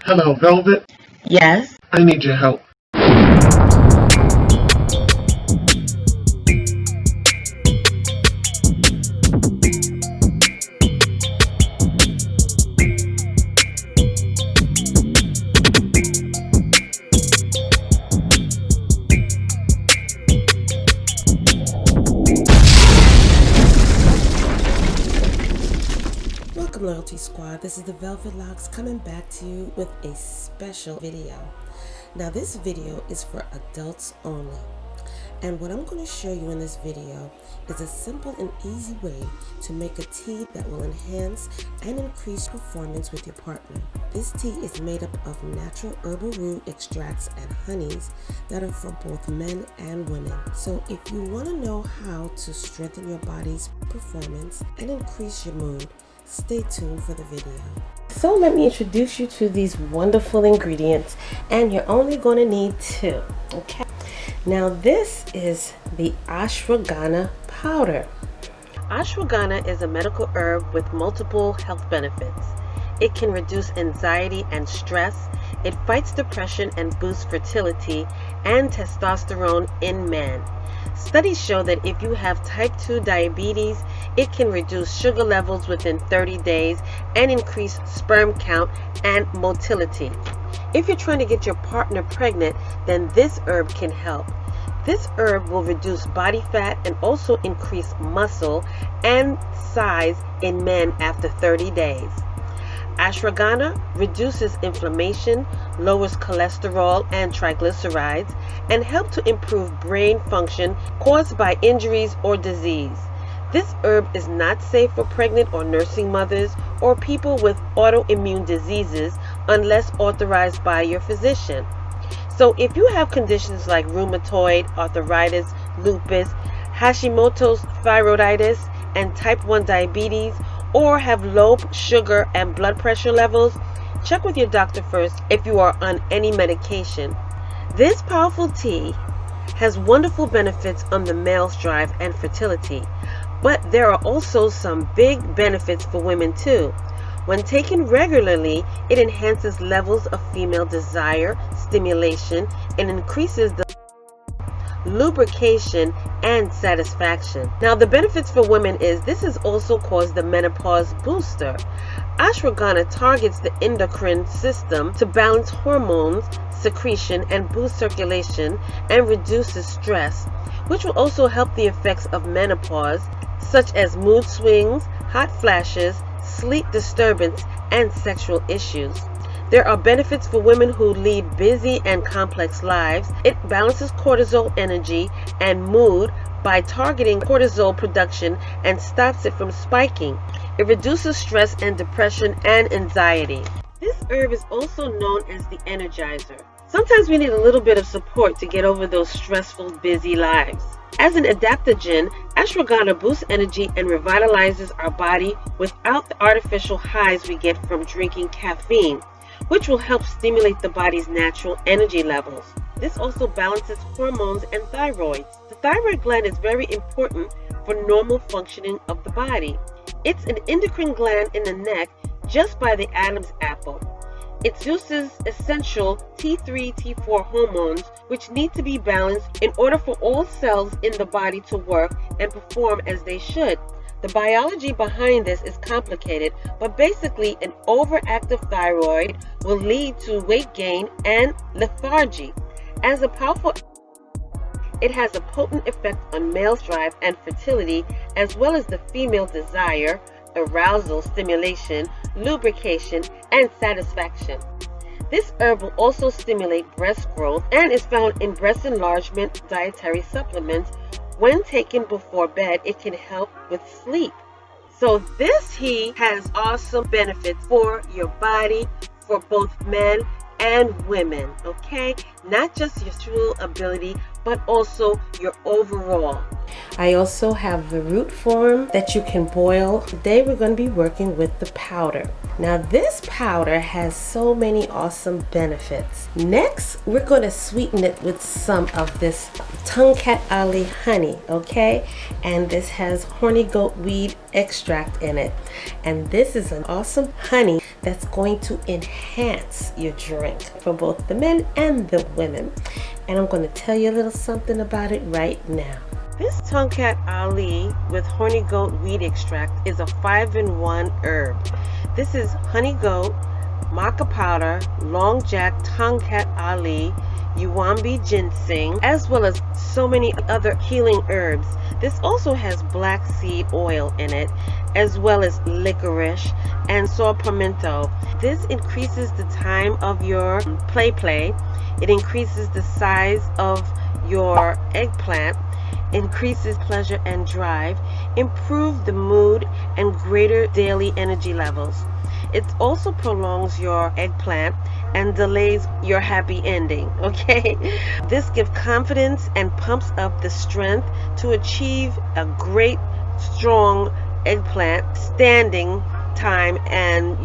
Hello, Velvet. Yes. I need your help. Welcome, Loyalty Squad. This is the Velvet Locks coming back to you with a special video. Now, this video is for adults only. And what I'm going to show you in this video is a simple and easy way to make a tea that will enhance and increase performance with your partner. This tea is made up of natural herbal root extracts and honeys that are for both men and women. So if you want to know how to strengthen your body's performance and increase your mood, stay tuned for the video. So let me introduce you to these wonderful ingredients, and you're only going to need 2, okay? Now this is the ashwagandha powder. Ashwagandha is a medical herb with multiple health benefits. It can reduce anxiety and stress. It fights depression and boosts fertility and testosterone in men. Studies show that if you have type 2 diabetes, it can reduce sugar levels within 30 days and increase sperm count and motility. If you're trying to get your partner pregnant, then this herb can help. This herb will reduce body fat and also increase muscle and size in men after 30 days. Ashwagandha reduces inflammation, lowers cholesterol and triglycerides, and helps to improve brain function caused by injuries or disease. This herb is not safe for pregnant or nursing mothers or people with autoimmune diseases unless authorized by your physician. So if you have conditions like rheumatoid arthritis, lupus, Hashimoto's thyroiditis, and type 1 diabetes, or have low sugar and blood pressure levels, check with your doctor first if you are on any medication. This powerful tea has wonderful benefits on the male's drive and fertility, but there are also some big benefits for women too. When taken regularly, it enhances levels of female desire, stimulation, and increases the lubrication and satisfaction. Now, the benefits for women is this is also called the menopause booster. Ashwagandha targets the endocrine system to balance hormones secretion and boost circulation and reduces stress, which will also help the effects of menopause, such as mood swings, hot flashes, sleep disturbance, and sexual issues. There are benefits for women who lead busy and complex lives. It balances cortisol energy and mood by targeting cortisol production and stops it from spiking. It reduces stress and depression and anxiety. This herb is also known as the energizer. Sometimes we need a little bit of support to get over those stressful, busy lives. As an adaptogen, ashwagandha boosts energy and revitalizes our body without the artificial highs we get from drinking caffeine, which will help stimulate the body's natural energy levels. This also balances hormones and thyroids. The thyroid gland is very important for normal functioning of the body. It's an endocrine gland in the neck just by the Adam's apple. It produces essential T3, T4 hormones, which need to be balanced in order for all cells in the body to work and perform as they should. The biology behind this is complicated, but basically an overactive thyroid will lead to weight gain and lethargy. It has a potent effect on male's drive and fertility, as well as the female desire, arousal, stimulation, lubrication, and satisfaction. This herb will also stimulate breast growth and is found in breast enlargement dietary supplements. When taken before bed, it can help with sleep. So this tea has awesome benefits for your body, for both men and women, okay? Not just your sexual ability, but also your overall. I also have the root form that you can boil. Today we're going to be working with the powder. Now this powder has so many awesome benefits. Next, we're going to sweeten it with some of this Tongkat honey, okay? And this has horny goat weed extract in it. And this is an awesome honey that's going to enhance your drink for both the men and the women. And I'm going to tell you a little something about it right now. This Tongkat Ali with horny goat weed extract is a 5-in-1 herb. This is honey goat, maca powder, long jack, Tongkat Ali, Uwambi ginseng, as well as so many other healing herbs. This also has black seed oil in it, as well as licorice and saw pimento. This increases the time of your play. It increases the size of your eggplant, increases pleasure and drive, improve the mood, and greater daily energy levels. It also prolongs your eggplant and delays your happy ending, okay? This gives confidence and pumps up the strength to achieve a great, strong eggplant standing time, and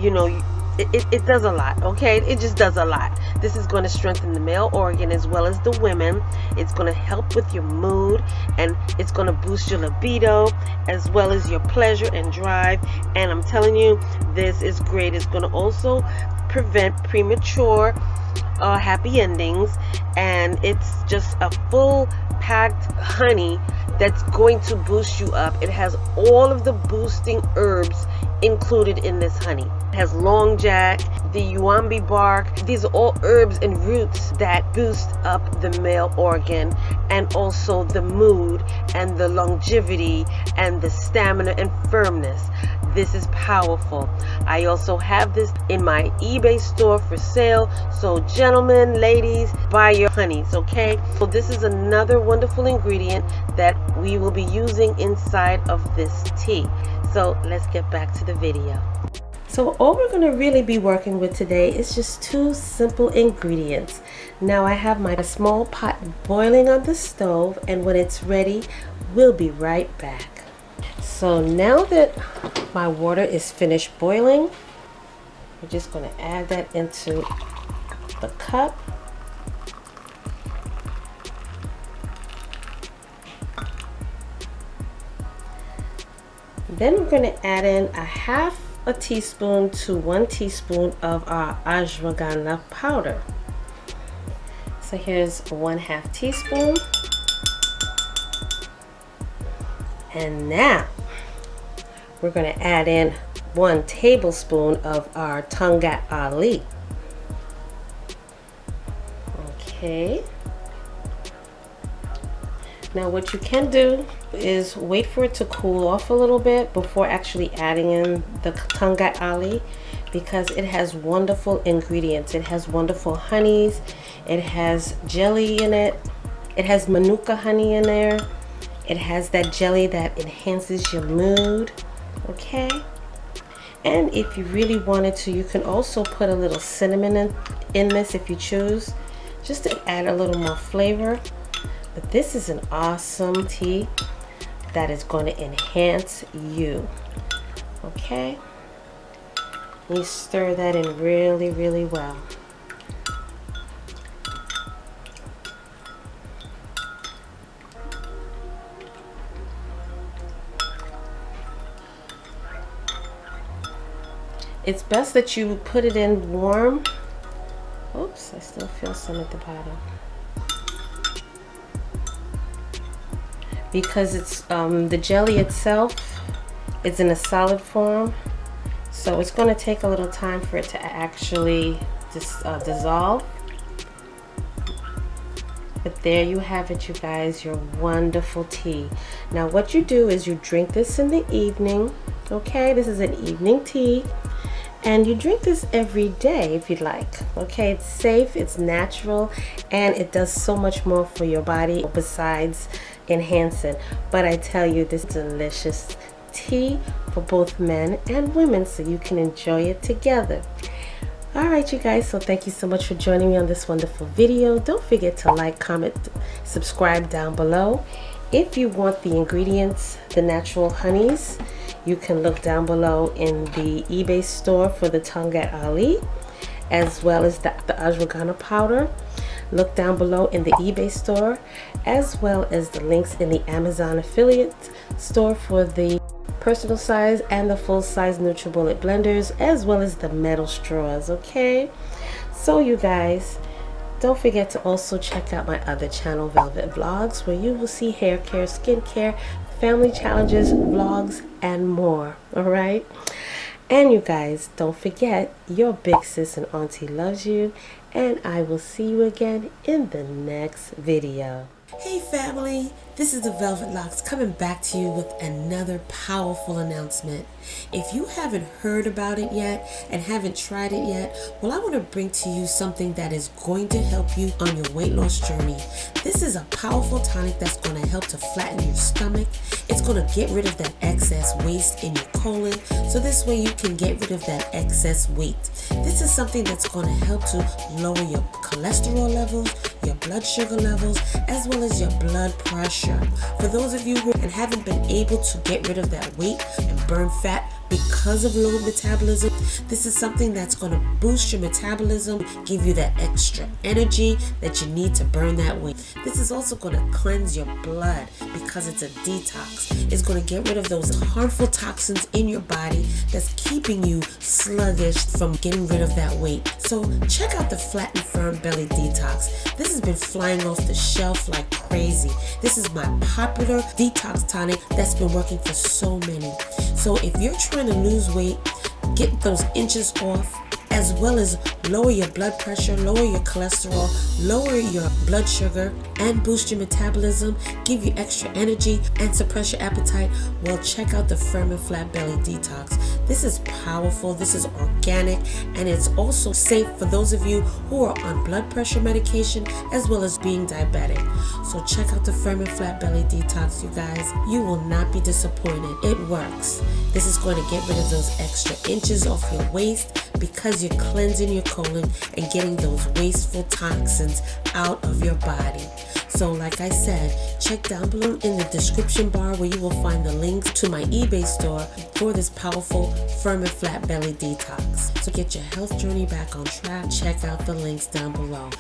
it does a lot, okay? It just does a lot. This is going to strengthen the male organ as well as the women. It's going to help with your mood, and it's going to boost your libido as well as your pleasure and drive. And I'm telling you, this is great. It's going to also prevent premature happy endings, and it's just a full packed honey that's going to boost you up. It has all of the boosting herbs included in this honey. It has long jack, the uwambi bark. These are all herbs and roots that boost up the male organ, and also the mood and the longevity and the stamina and firmness. This is powerful. I also have this in my eBay store for sale. So gentlemen, ladies, buy your honeys, okay? So this is another wonderful ingredient that we will be using inside of this tea. So let's get back to the video. So all we're going to really be working with today is just 2 simple ingredients. Now I have my small pot boiling on the stove, and when it's ready, we'll be right back. So now that my water is finished boiling, we're just going to add that into the cup. Then we're going to add in a half a teaspoon to 1 teaspoon of our ashwagandha powder. So here's 1/2 teaspoon. And now we're going to add in 1 tablespoon of our Tongkat Ali. Okay. Now what you can do is wait for it to cool off a little bit before actually adding in the Tongkat Ali, because it has wonderful ingredients. It has wonderful honeys. It has jelly in it. It has manuka honey in there. It has that jelly that enhances your mood, okay? And if you really wanted to, you can also put a little cinnamon in this if you choose, just to add a little more flavor. But this is an awesome tea that is going to enhance you, okay? You stir that in really, really well. It's best that you put it in warm. Oops, I still feel some at the bottom. Because it's the jelly itself is in a solid form, so it's going to take a little time for it to actually dissolve. But there you have it, you guys, your wonderful tea. Now what you do is you drink this in the evening, okay? This is an evening tea. And you drink this every day if you'd like, okay? It's safe, it's natural, and it does so much more for your body besides enhancing. But I tell you, this delicious tea for both men and women, so you can enjoy it together. All right, you guys, so thank you so much for joining me on this wonderful video. Don't forget to like, comment, subscribe down below. If you want the ingredients, the natural honeys, you can look down below in the eBay store for the Tongkat Ali, as well as the ashwagandha powder. Look down below in the eBay store, as well as the links in the Amazon affiliate store for the personal size and the full size NutriBullet blenders, as well as the metal straws. Okay, so you guys, don't forget to also check out my other channel, Velvet Vlogs, where you will see hair care, skincare, family challenges, vlogs, and more. All right. And you guys, don't forget, your big sis and auntie loves you, and I will see you again in the next video. Hey family, this is the Velvet Locks coming back to you with another powerful announcement. If you haven't heard about it yet and haven't tried it yet, well, I want to bring to you something that is going to help you on your weight loss journey. This is a powerful tonic that's going to help to flatten your stomach. It's going to get rid of that excess waste in your colon, so this way you can get rid of that excess weight. This is something that's going to help to lower your cholesterol levels, your blood sugar levels, as well as your blood pressure. For those of you who haven't been able to get rid of that weight and burn fat because of low metabolism, this is something that's going to boost your metabolism, give you that extra energy that you need to burn that weight. This is also going to cleanse your blood because it's a detox. It's going to get rid of those harmful toxins in your body that's keeping you sluggish from getting rid of that weight. So check out the Flat and Firm Belly Detox. This has been flying off the shelf like crazy. This is my popular detox tonic that's been working for so many. So if you're trying to lose weight, get those inches off, as well as lower your blood pressure, lower your cholesterol, lower your blood sugar, and boost your metabolism, give you extra energy, and suppress your appetite, well, check out the Firm and Flat Belly Detox. This is powerful, this is organic, and it's also safe for those of you who are on blood pressure medication, as well as being diabetic. So check out the Firm and Flat Belly Detox, you guys. You will not be disappointed. It works. This is going to get rid of those extra inches off your waist, because you're cleansing your colon and getting those wasteful toxins out of your body. So like I said, check down below in the description bar where you will find the links to my eBay store for this powerful Firm and Flat Belly Detox. So get your health journey back on track. Check out the links down below.